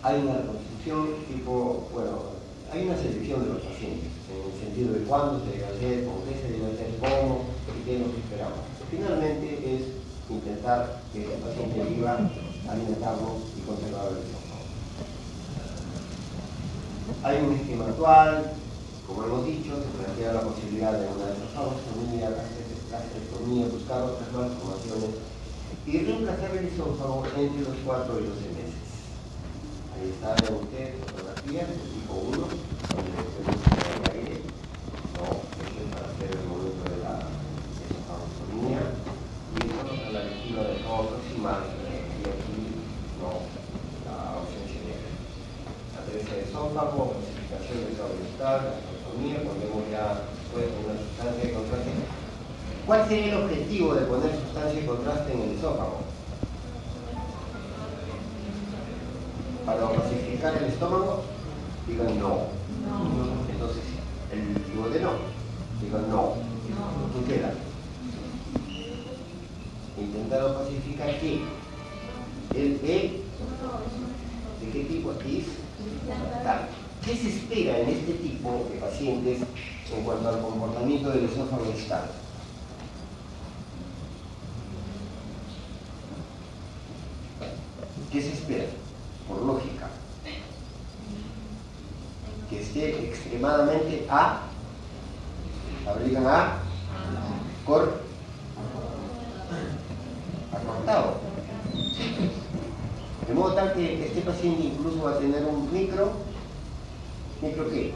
Hay una reconstrucción tipo, bueno, hay una selección de los pacientes, en el sentido de cuándo se debe hacer, con qué se debe hacer, cómo y qué es lo que esperamos. Finalmente es intentar que el paciente viva, alimentarlo y conservar el esófago. Hay un esquema actual, como hemos dicho, se plantea la posibilidad de una esofagostomía, gastrectomía, buscar otras malformaciones y reemplazar el esófago entre los 4 y 12 meses. Ahí está, vean ustedes, fotografías de tipo 1, donde se busca el aire, no, esto es para hacer el momento de la esofagostomía, y esto nos da la lectura del cabo proximal, y aquí, no, la ausencia de aire. La atresia de esófago, clasificación del cabo distal, la esofagostomía, ponemos ya pues, una sustancia de contraste. ¿Cuál sería el objetivo de poner sustancia de contraste en el esófago? Para opacificar el estómago, digan no. Entonces, el duodeno, digan no. ¿Qué queda? intentado pacificar que el E, ¿de qué tipo aquí? Tal. ¿Qué se espera en este tipo de pacientes en cuanto al comportamiento del esófago distal? ¿Qué se espera? Por lógica. Que esté extremadamente abrigan acortado. De modo tal que este paciente incluso va a tener un ¿micro qué?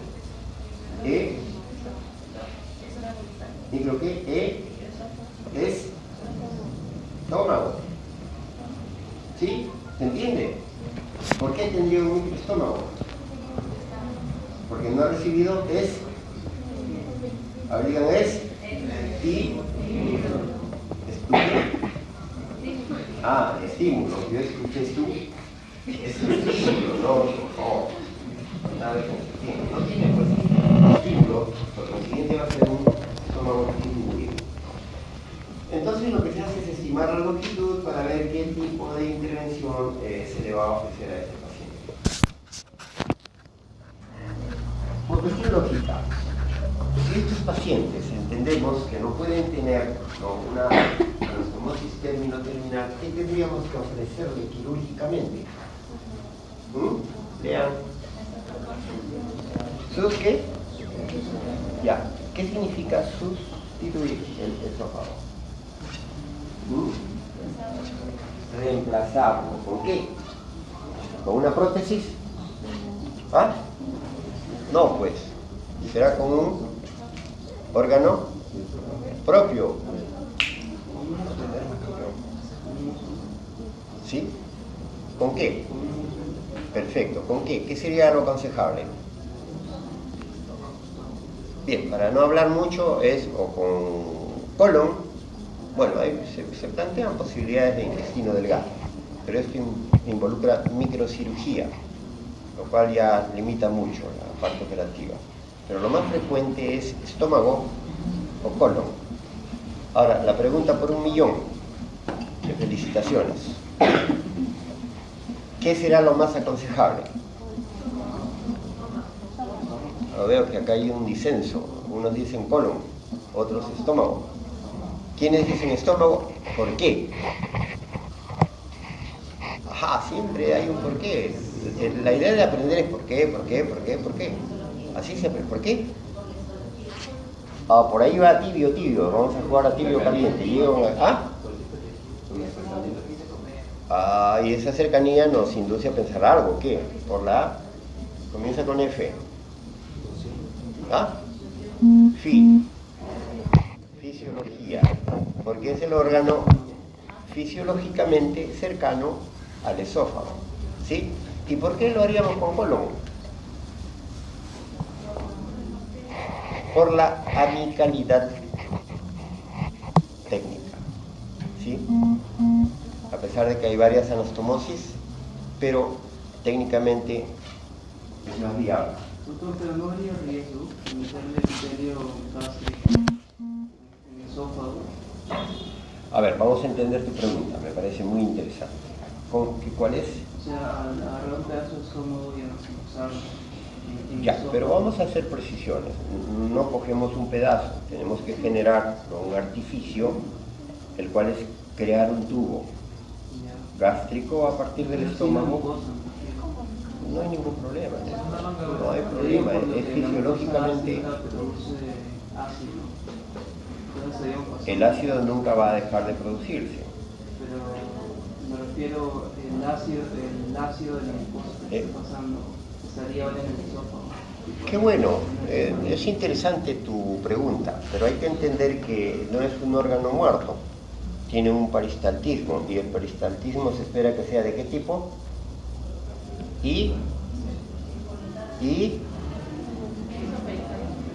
¿Micro qué? Es estómago. ¿Sí? ¿Se entiende? ¿Por qué tendría un microestómago? Porque no ha recibido estímulo. Yo escuché es estímulo, no. Nada de confusión. No tiene pues estímulo, por consiguiente va a ser un estómago disminuido. Entonces lo que se hace es estimar la longitud para ver qué tipo de intervención se le va a ofrecer a este paciente. Por cuestión lógica, si estos pacientes entendemos que no pueden tener una anastomosis terminal, ¿qué tendríamos que ofrecerle quirúrgicamente? Lean. ¿Sus qué? Ya. ¿Qué significa sustituir el esófago? Reemplazarlo. ¿Con qué? ¿Con una prótesis? ¿Ah? No, pues. Será con un órgano propio. ¿Sí? ¿Con qué? Perfecto. ¿Con qué? ¿Qué sería lo aconsejable? Bien, para no hablar mucho es o con colon. Bueno, ahí se plantean posibilidades de intestino delgado, pero esto involucra microcirugía, lo cual ya limita mucho la parte operativa. Pero lo más frecuente es estómago o colon. Ahora, la pregunta por 1.000.000 de felicitaciones. ¿Qué será lo más aconsejable? Veo que acá hay un disenso. Unos dicen colon, otros estómago. ¿Quiénes dicen estómago? ¿Por qué? Ajá, siempre hay un por qué. La idea de aprender es por qué. Así siempre, ¿por qué? Por ahí va tibio. Vamos a jugar a tibio caliente. Y esa cercanía nos induce a pensar algo. ¿Qué? Por la A. Comienza con F. Fisiología. Porque es el órgano fisiológicamente cercano al esófago. ¿Sí? ¿Y por qué lo haríamos con colon? Por la amicalidad técnica. ¿Sí? A pesar de que hay varias anastomosis, pero técnicamente es más viable. Doctor, pero no habría riesgo de meterle epitelio gástrico en el esófago. A ver, vamos a entender tu pregunta, me parece muy interesante. ¿Cuál es? O sea, agarrar un pedazo de estómago y anastomosarlo. Ya, pero vamos a hacer precisiones. No cogemos un pedazo, tenemos que generar un artificio, el cual es crear un tubo gástrico a partir del estómago. No hay ningún problema, no hay problema, es fisiológicamente. El ácido nunca va a dejar de producirse. Pero me refiero, el ácido de la mucosa que está pasando, estaría ahora en el esófago. Qué bueno, es interesante tu pregunta, pero hay que entender que no es un órgano muerto, tiene un peristaltismo, y el peristaltismo se espera que sea ¿de qué tipo?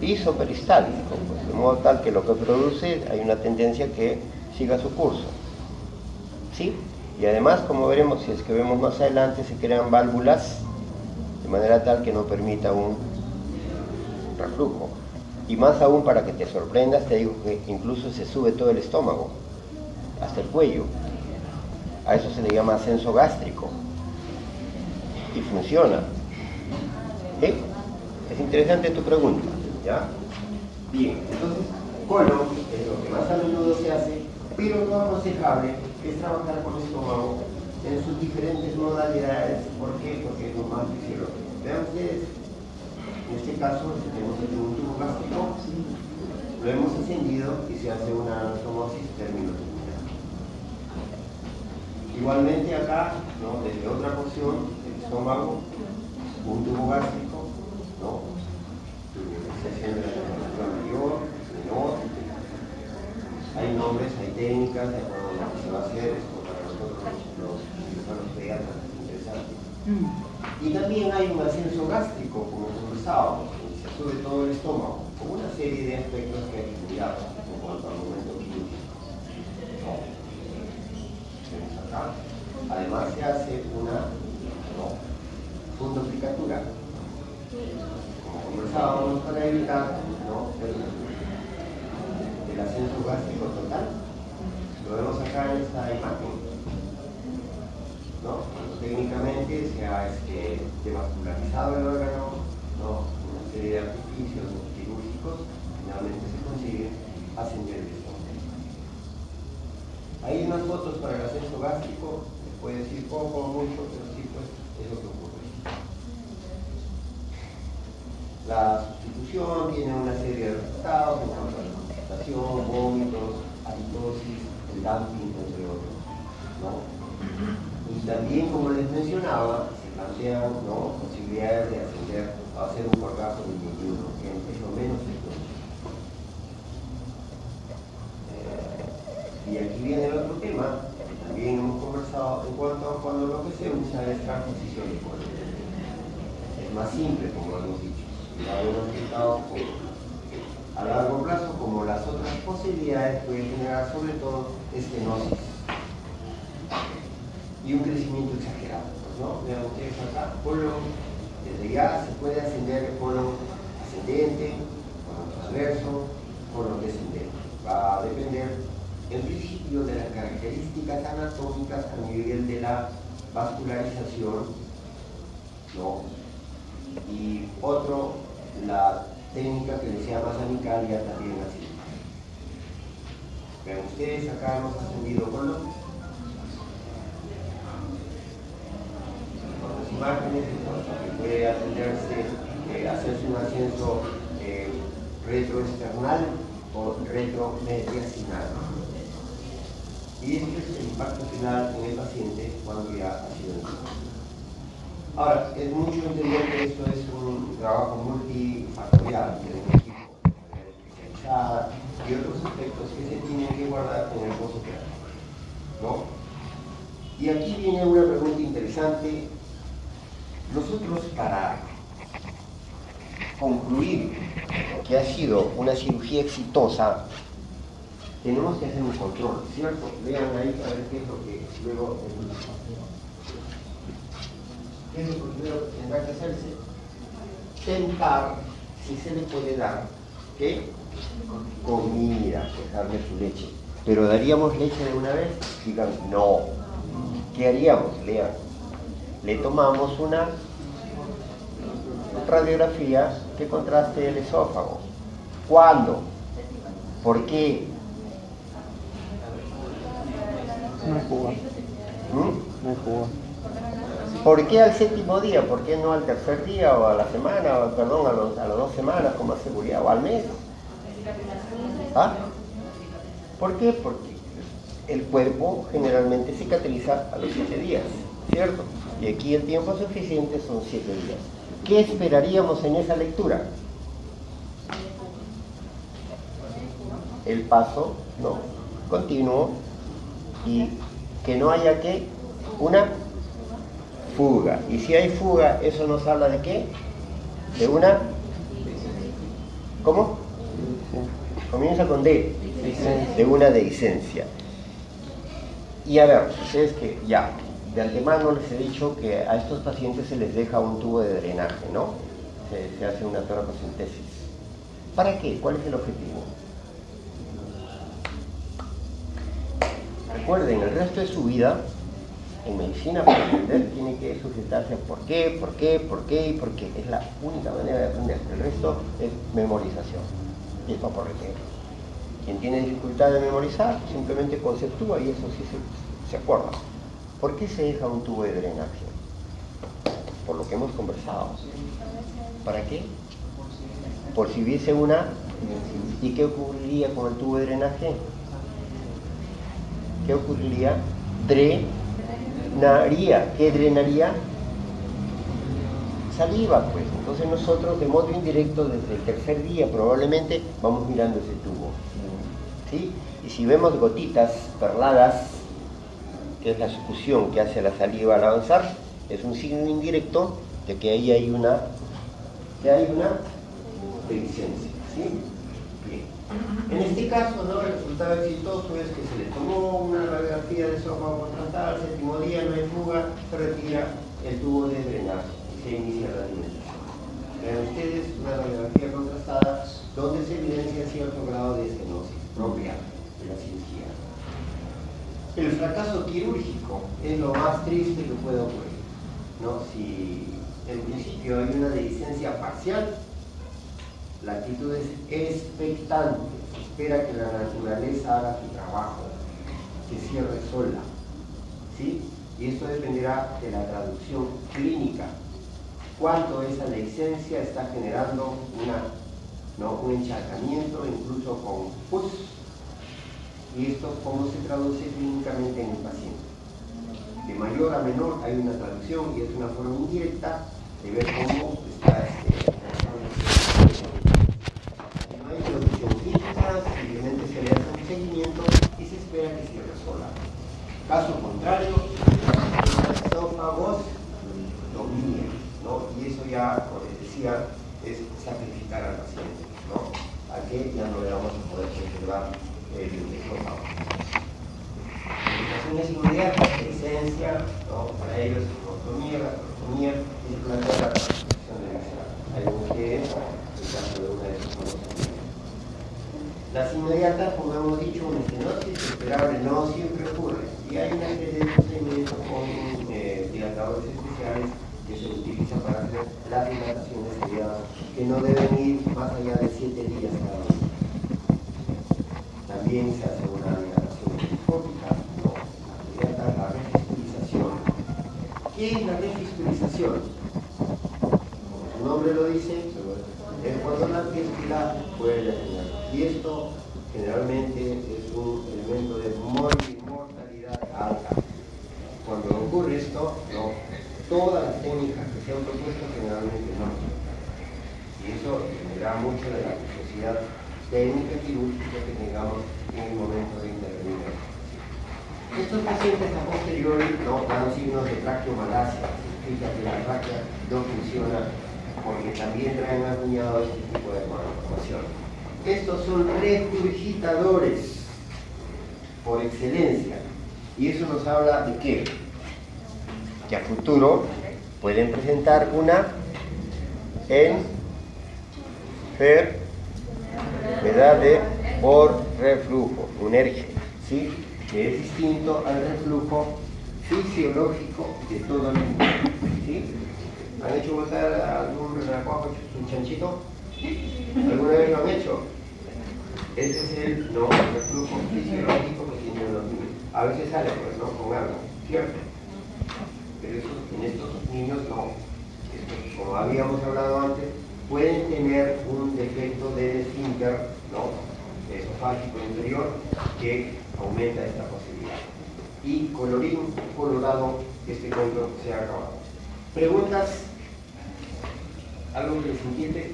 Isoperistáltico, pues, de modo tal que lo que produce hay una tendencia que siga su curso. ¿Sí? Y además, como veremos, si es que vemos más adelante, se crean válvulas de manera tal que no permita un reflujo. Y más aún, para que te sorprendas, te digo que incluso se sube todo el estómago. hasta el cuello. A eso se le llama ascenso gástrico. Y funciona. ¿Sí? Es interesante tu pregunta, ¿ya? Bien, entonces, colon es lo que más a menudo se hace, pero lo aconsejable es trabajar con el estómago en sus diferentes modalidades. ¿Por qué? Porque es lo más fisiológico. Vean ustedes, en este caso tenemos el tubo gástrico, lo hemos encendido y se hace una anastomosis término-terminal. Igualmente acá, ¿no? Desde otra porción del estómago, un tubo gástrico, ¿no? Se hace la temperatura mayor, menor. Hay nombres, hay técnicas, de acuerdo a lo que se va a hacer, esto para nosotros los pediatras es interesante. Y también hay un ascenso gástrico, como conversábamos, se sube todo el estómago, con una serie de aspectos que hay que cuidar en cuanto al momento quirúrgico. ¿No? Tenemos acá. Además se hace una fundoplicatura, como conversábamos, para evitar el ascenso gástrico total. Lo vemos acá en esta imagen, ¿no? Cuando técnicamente se ha devascularizado el órgano, ¿no? Una serie de artificios quirúrgicos, finalmente se consigue ascender el estómago. Hay unas fotos para el ascenso gástrico, se puede decir poco o mucho, pero sí, pues es lo que ocurre. La sustitución tiene una serie de resultados en cuanto a la concentración, vómitos, halitosis, el dumping, entre otros, ¿no? Y también, como les mencionaba, se plantean, ¿no?, posibilidades de ascender a hacer un colgajo de 21, que es lo menos frecuente. Y aquí viene el otro tema, que también hemos conversado en cuanto a cuando lo que se usa es transposición de colon. Es más simple, como hemos dicho. Y lo hemos explicado a largo plazo, como las otras posibilidades pueden generar sobre todo estenosis y un crecimiento exagerado, ¿no? Vean ustedes acá, colon, desde ya se puede ascender el colon ascendente, colon transverso, colon descendente. Va a depender en principio de las características anatómicas a nivel de la vascularización, ¿no? Y otro, la técnica que decía más amicalia también así. Vean ustedes, acá hemos ascendido colon. Con las imágenes, que puede atenderse, hacerse un ascenso retroesternal o retromediastinal. Y este es el impacto final en el paciente cuando ya ha sido entrado. Ahora, es mucho entender que esto es un trabajo multifactorial, que de equipo, de manera especializada, y otros aspectos que se tienen que guardar en el postoperatorio, ¿no? Y aquí viene una pregunta interesante. Nosotros, para concluir que ha sido una cirugía exitosa, tenemos que hacer un control, ¿cierto? Vean ahí a ver qué es lo que luego... ¿Qué es lo primero que tendrá que hacerse? Tentar, si se le puede dar, ¿qué? Comida, dejarle su leche. ¿Pero daríamos leche de una vez? Digan, no. ¿Qué haríamos? Lean. Le tomamos una radiografía que contraste el esófago. ¿Cuándo? ¿Por qué? No hay jugo. No hay jugo. ¿Por qué al séptimo día? ¿Por qué no al tercer día o a la semana, o, perdón, a las 2 semanas con más seguridad, o al mes? ¿Ah? ¿Por qué? Porque el cuerpo generalmente cicatriza a los 7 días, ¿cierto? Y aquí el tiempo suficiente son 7 días. ¿Qué esperaríamos en esa lectura? El paso, ¿no?, continuo, y que no haya, ¿qué? Una fuga. Y si hay fuga, ¿eso nos habla de qué? De una... ¿Cómo? Comienza con D. De una dehiscencia. Y a ver, ustedes que ya, de antemano les he dicho que a estos pacientes se les deja un tubo de drenaje, ¿no? Se hace una toracocentesis. ¿Para qué? ¿Cuál es el objetivo? recuerden, el resto de su vida, en medicina, para aprender, tiene que sujetarse a por qué, por qué, por qué y por qué. Es la única manera de aprender. El resto es memorización. Y es para retener. Quien tiene dificultad de memorizar, simplemente conceptúa y eso sí se acuerda. ¿Por qué se deja un tubo de drenaje? Por lo que hemos conversado. ¿Para qué? Por si hubiese una. ¿Y qué ocurriría con el tubo de drenaje? ¿Qué ocurriría? Drenaría. ¿Qué drenaría? Saliva, pues. Entonces nosotros, de modo indirecto, desde el tercer día probablemente vamos mirando ese tubo, ¿sí? Y si vemos gotitas perladas, que es la succión que hace la saliva al avanzar, es un signo indirecto de que ahí hay una deficiencia, ¿sí? Bien. En este caso, ¿no? El resultado exitoso es que se le tomó una radiografía de esófago contrastada, al séptimo día no hay fuga, se retira el tubo de drenaje y se inicia la alimentación. Vean ustedes una radiografía contrastada donde se evidencia cierto grado de estenosis propia de la cirugía. El fracaso quirúrgico es lo más triste que puede ocurrir, ¿no? Si en principio hay una dehiscencia parcial, la actitud es expectante, espera que la naturaleza haga su trabajo, que cierre sola, ¿sí? Y esto dependerá de la traducción clínica. Cuánto esa dehiscencia está generando un encharcamiento, incluso con pus, y esto cómo se traduce clínicamente en el paciente. De mayor a menor hay una traducción y es una forma indirecta de ver cómo está no hay traducción clínica, simplemente se le hace un seguimiento y se espera que cierre sola. Caso contrario, los esófagos dominan, ¿no? Y eso ya, como les decía, es sacrificar al paciente, ¿no? A que ya no le vamos a poder conservar el esófago. Indicaciones inmediatas, licencia, ¿no? Para ellos, la gastronomía y se plantea la transfusión de visceral. Algo que es el caso de una de sus conocimientos. Las inmediatas, como hemos dicho, una estenosis esperable no siempre ocurre. Y hay una serie de procedimientos con dilatadores especiales que se utilizan para hacer las dilataciones seriadas, que no deben ir más allá de 7 días cada uno. También se hace una dilatación endoscópica, ¿no? La refisturización. ¿Qué es la refisturización? Como su nombre lo dice, es cuando la fístula puede tener. Y esto generalmente es un elemento de mortalidad alta. Cuando ocurre esto, no. Todas las técnicas que se han propuesto generalmente no. Y eso dependerá mucho de la necesidad técnica quirúrgica que tengamos en el momento de intervenir. Estos pacientes a posteriori no dan signos de traqueomalacia, significa que la tráquea no funciona porque también traen acuñado este tipo de malformación. Estos son regurgitadores por excelencia. Y eso nos habla de qué? Que a futuro pueden presentar una enfermedad por reflujo, un ERGE, ¿sí? Que es distinto al reflujo fisiológico de todo el mundo, ¿sí? ¿Han hecho voltar algún renacuajo, un chanchito? ¿Alguna vez lo han hecho? Ese es el reflujo fisiológico que tienen los niños. A veces sale, pues, ¿no? Con algo, ¿cierto? Pero eso, en estos niños no. Estos, como habíamos hablado antes, pueden tener un defecto de esfínter, ¿no? Esofágico inferior, que aumenta esta posibilidad. Y colorín colorado, este cuento se ha acabado. ¿Preguntas? ¿Algo que les inquiete?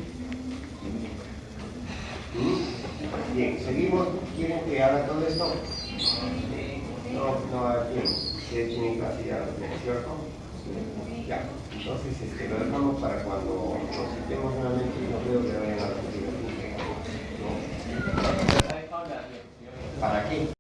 Bien, seguimos. ¿Quieren que haga todo esto? No hay tiempo. Ustedes tienen clase ya, ¿cierto? Ya. Entonces lo dejamos para cuando nos sentemos nuevamente y no creo que vayan a la